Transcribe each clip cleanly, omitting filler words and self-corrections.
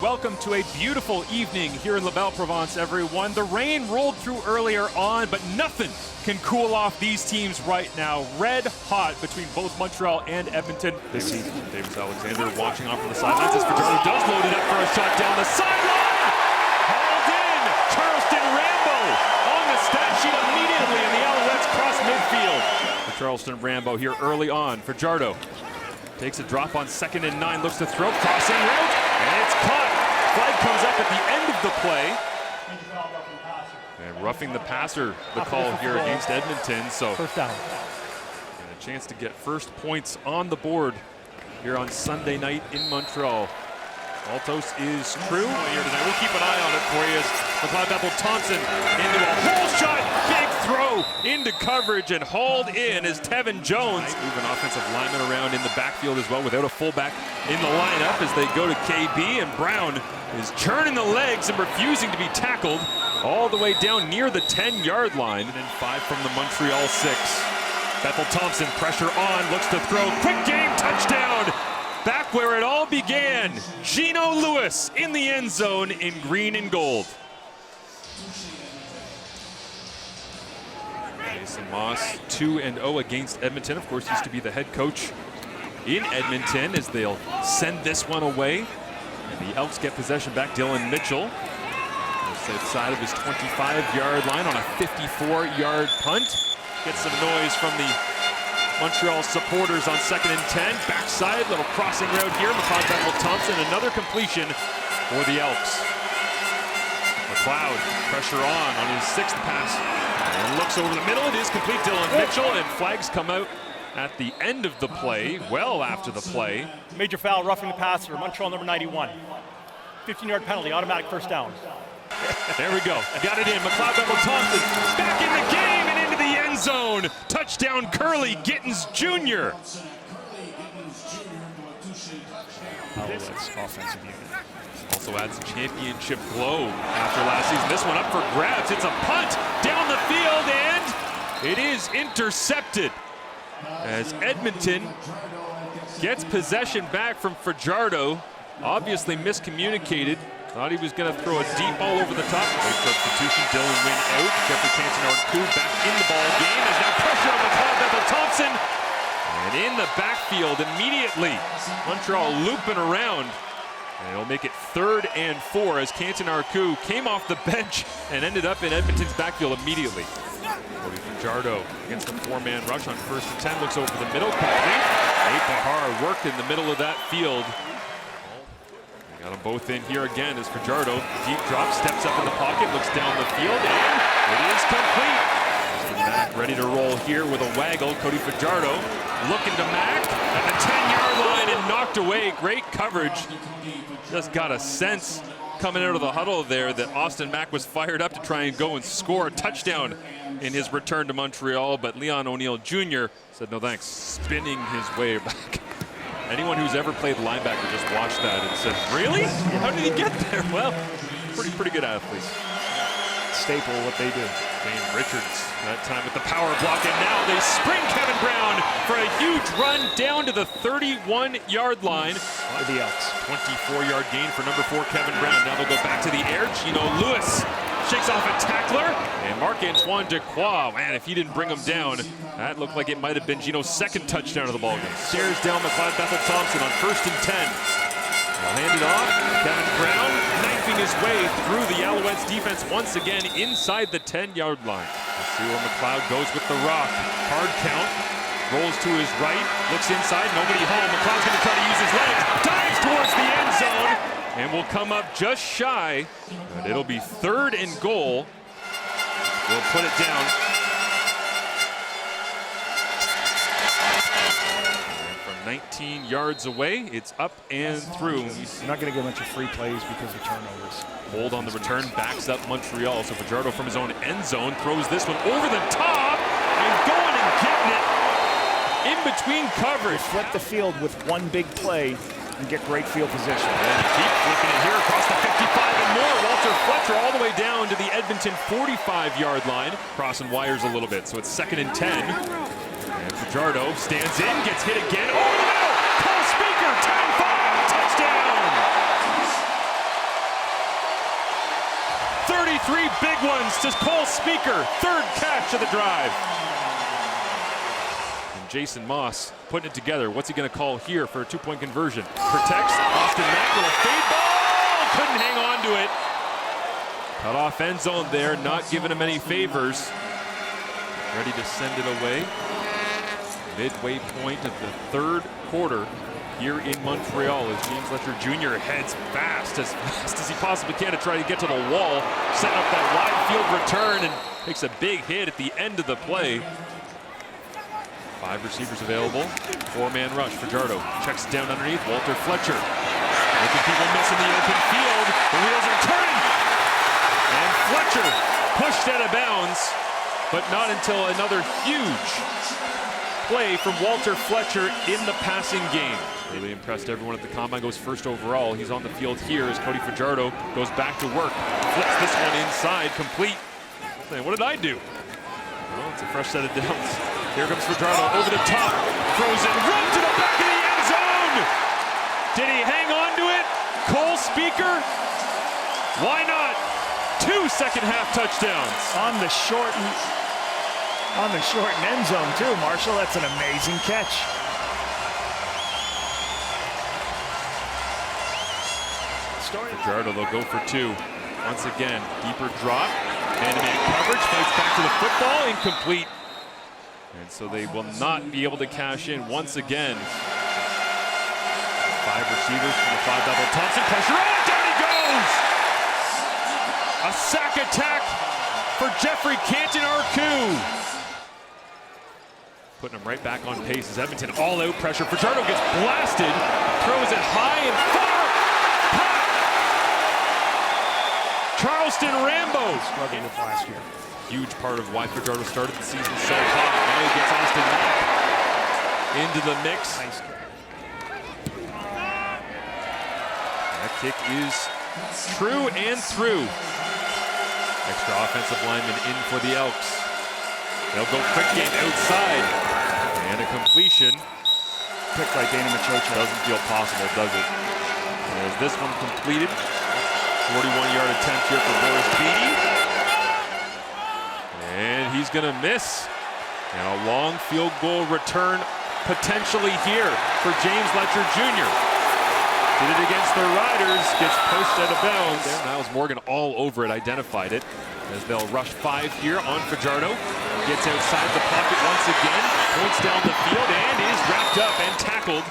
welcome to a beautiful evening here in La Belle Provence, everyone. The rain rolled through earlier on, but nothing can cool off these teams right now. Red hot between both Montreal and Edmonton this season. Davis Alexander watching on from the sidelines as Fajardo does load it up for a shot down the sideline. Hauled in. Charleston Rambo on the stat sheet immediately, and the Alouettes cross midfield. For Charleston Rambo here early on. Fajardo takes a drop on 2nd and 9, looks to throw, crossing route, and it's caught. Flag comes up at the end of the play. And roughing the passer, the call here against Edmonton. So first down. And a chance to get first points on the board here on Sunday night in Montreal. Altos is true here tonight. We'll keep an eye on it for you as McLeod Thompson into a hole shot, big throw into coverage and hauled in as Tevin Jones. Moving offensive lineman around in the backfield as well without a fullback in the lineup as they go to KB, and Brown is churning the legs and refusing to be tackled all the way down near the 10-yard line. And then 5 from the Montreal 6. Bethel Thompson, pressure on, looks to throw, quick game, touchdown! Back where it all began, Gino Lewis in the end zone in green and gold. Mason Moss 2-0 against Edmonton. Of course, used to be the head coach in Edmonton as they'll send this one away. And the Elks get possession back. Dylan Mitchell, outside of his 25-yard line on a 54-yard punt. Gets some noise from the Montreal supporters on 2nd and 10. Backside, little crossing route here. McLeod Thompson, another completion for the Elks. McLeod, pressure on his 6th pass. And looks over the middle. It is complete. Dylan Mitchell, and flags come out at the end of the play, well after the play. Major foul, roughing the passer, Montreal number 91. 15-yard penalty, automatic first down. There we go. Got it in. McLeod Thompson back in the game and into the end zone. Touchdown, Curly Gittins Jr. Alouettes offensive unit. Also adds championship glow after last season. This one up for grabs. It's a punt down the field, and it is intercepted as Edmonton gets possession back from Fajardo. Obviously miscommunicated. Thought he was going to throw a deep ball over the top. Great substitution. Dylan Wynn out. Jeffrey Cantonard-Coup back in the ball game. There's now pressure on McLeod Thompson. And in the backfield immediately. Montreal looping around. And it'll make it 3rd and 4 as Cantonard-Coup came off the bench and ended up in Edmonton's backfield immediately. Cody Fajardo against the 4-man rush on 1st and 10. Looks over the middle. Complete. Nate Bahar worked in the middle of that field. Got them both in here again as Fajardo, deep drop, steps up in the pocket, looks down the field, and it is complete. Mack ready to roll here with a waggle. Cody Fajardo looking to Mack at the 10-yard line and knocked away. Great coverage. Just got a sense coming out of the huddle there that Austin Mack was fired up to try and go and score a touchdown in his return to Montreal, but Leon O'Neill Jr. said no thanks, spinning his way back. Anyone who's ever played linebacker just watched that and said, really? How did he get there? Well, pretty good athletes. Staple what they do. Dane Richards that time with the power block, and now they spring Kevin Brown for a huge run down to the 31-yard line. For the Elks. 24-yard gain for number 4 Kevin Brown. Now they'll go back to the air. Gino Lewis shakes off a tackler, and Marc-Antoine Dequoy, man, if he didn't bring him down, that looked like it might have been Gino's 2nd touchdown of the ballgame. Stares down McLeod Thompson on 1st and 10. Hand it off. Kevin Brown knifing his way through the Alouettes defense once again inside the 10-yard line. Let's see where McLeod goes with the rock. Hard count. Rolls to his right. Looks inside. Nobody home. McLeod's going to try to use his legs. Dives towards the end zone. And will come up just shy. But it'll be 3rd and goal. We'll put it down. 19 yards away, it's up and through. He's not going to get a bunch of free plays because of turnovers. Hold on the return, backs up Montreal. So Fajardo from his own end zone throws this one over the top and going and getting it in between coverage. Flip the field with one big play and get great field position. And keep flipping it here across the 55 and more. Walter Fletcher all the way down to the Edmonton 45-yard line. Crossing wires a little bit, so it's 2nd and 10. And Fajardo stands in, gets hit again. Over the middle! Cole Speaker, 10-5, touchdown! 33 big ones to Cole Speaker. Third catch of the drive. And Jason Moss putting it together. What's he going to call here for a two-point conversion? Protects. Austin Mack with a fade ball. Couldn't hang on to it. Cut off end zone there, not giving him any favors. Ready to send it away. Midway point of the third quarter here in Montreal as James Letcher Jr. heads fast as he possibly can to try to get to the wall, setting up that wide field return and takes a big hit at the end of the play. 5 receivers available, 4-man rush. Fajardo checks it down underneath. Walter Fletcher making people miss in the open field. The wheels are turning, and Fletcher pushed out of bounds, but not until another huge play from Walter Fletcher in the passing game. Really impressed everyone at the combine. Goes first overall. He's on the field here as Cody Fajardo goes back to work. Flips this one inside, complete. Saying, what did I do? Well, it's a fresh set of downs. Here comes Fajardo over the top. Throws it, run to the back of the end zone. Did he hang on to it? Cole Speaker? Why not? 2 second-half touchdowns. On the short end zone too, Marshall. That's an amazing catch. Fajardo, they'll go for 2. Once again, deeper drop. Man-to-man coverage, fights back to the football, incomplete. And so they will not be able to cash in once again. 5 receivers from the 5-double. Thompson, pressure, oh, down he goes! A sack attack for Jeffrey Canton-Arcou. Putting him right back on pace as Edmonton all-out pressure. Fajardo gets blasted, throws it high and far. Charleston Rambo. Struggling with last year. Huge part of why Fajardo started the season so hot. Now he gets Austin Mack into the mix. Nice kick. That kick is true and through. Extra offensive lineman in for the Elks. They'll go quick game outside. And a completion. Picked by Danny Machocha. Doesn't feel possible, does it? As this one completed. 41-yard attempt here for Boris Beatty. And he's going to miss. And a long field goal return potentially here for James Letcher Jr. Did it against the Riders, gets posted out of bounds. There, Niles Morgan all over it, identified it. As they'll rush 5 here on Fajardo. Gets outside the pocket once again, points down the field and is wrapped up and tackled.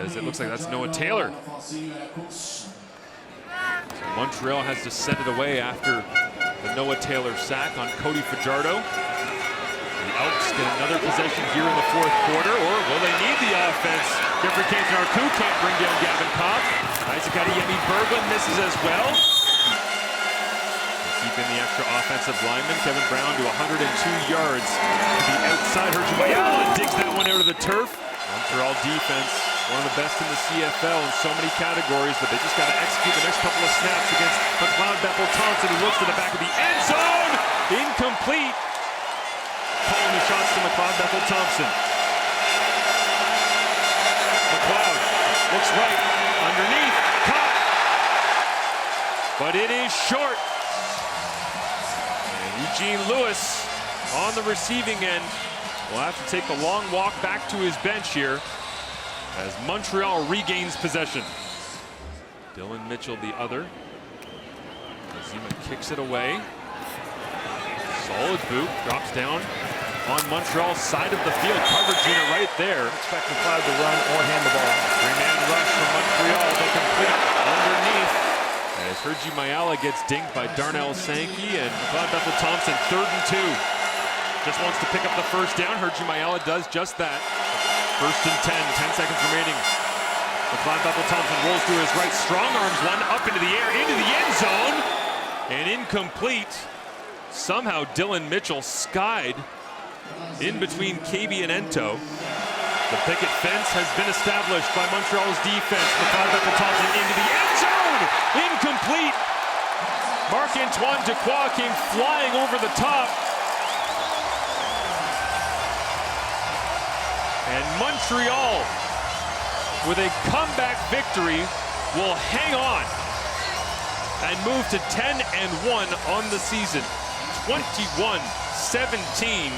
As it looks like that's Noah Taylor. So Montreal has to send it away after the Noah Taylor sack on Cody Fajardo. The Elks get another possession here in the 4th quarter, or will they need the offense? Jeffrey Canton-Arcou can't bring down Gavin Kopp. Isaac Adeyemi Berglund misses as well. Keeping the extra offensive lineman, Kevin Brown, to 102 yards to the outside. Herjimayala digs that one out of the turf. Montreal defense, one of the best in the CFL in so many categories, but they just got to execute the next couple of snaps against McLeod Bethel-Thompson, who looks to the back of the end zone. Incomplete. Calling the shots to McLeod Bethel-Thompson. McLeod looks right, underneath, caught. But it is short. And Eugene Lewis on the receiving end will have to take the long walk back to his bench here as Montreal regains possession. Dylan Mitchell the other. Zima kicks it away. Solid boot, drops down on Montreal's side of the field. Coverage unit right there. Expect McLeod to run or hand the ball. 3-man rush from Montreal. They'll complete underneath. As Herjimayala gets dinged by Darnell Sankey and McLeod Bethel-Thompson, 3rd and 2. Just wants to pick up the first down. Herjimayala does just that. 1st and 10 seconds remaining. McLeod Bethel-Thompson rolls through his right, strong arms one up into the air, into the end zone, and incomplete. Somehow Dylan Mitchell skied in between KB and Ento. The picket fence has been established by Montreal's defense. McLeod Bethel-Thompson into the end zone, incomplete. Marc-Antoine Dequoy came flying over the top. And Montreal, with a comeback victory, will hang on and move to 10-1 on the season. 21-17.